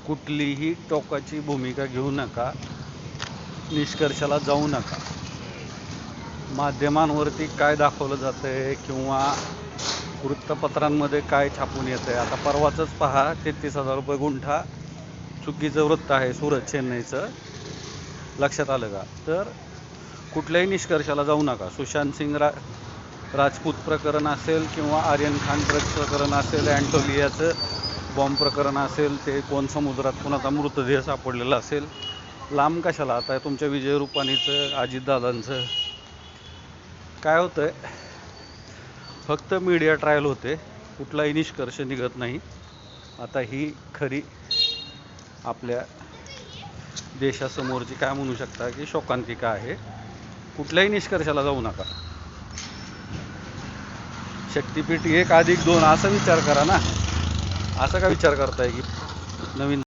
कुठलीही टोकाची भूमिका घेऊ नका, निष्कर्षाला जाऊ नका. माध्यमांवरती काय दाखवलं जातंय किंवा वृत्तपत्रांमध्ये काय छापून येतंय, आता परवाचंच पहा, 33,000 रुपये गुंठा चुकीचं वृत्त आहे सुरत चेन्नईचं, लक्षात आलं का? तर कुठल्याही निष्कर्षाला जाऊ नका. सुशांत सिंग राजपूत प्रकरण असेल किंवा आर्यन खान प्रकरण असेल, अँटोलियाचं बॉम्ब प्रकरण असेल, ते कोण समुद्रात कोणाचा मृतदेह सापडलेला असेल, लांब कशाला. आता तुमच्या विजय रुपानीचं, अजितदादांचं काय होतंय, फक्त मीडिया ट्रायल होते, कुठलाही निष्कर्ष निघत नाही. आता ही खरी आपल्या देशासमोरची काय म्हणू शकता की शोकांतिका आहे. कुठल्याही निष्कर्षाला जाऊ नका. शक्तिपीठ 1+2 असा विचार करा ना. असा का विचार करताय की नवीन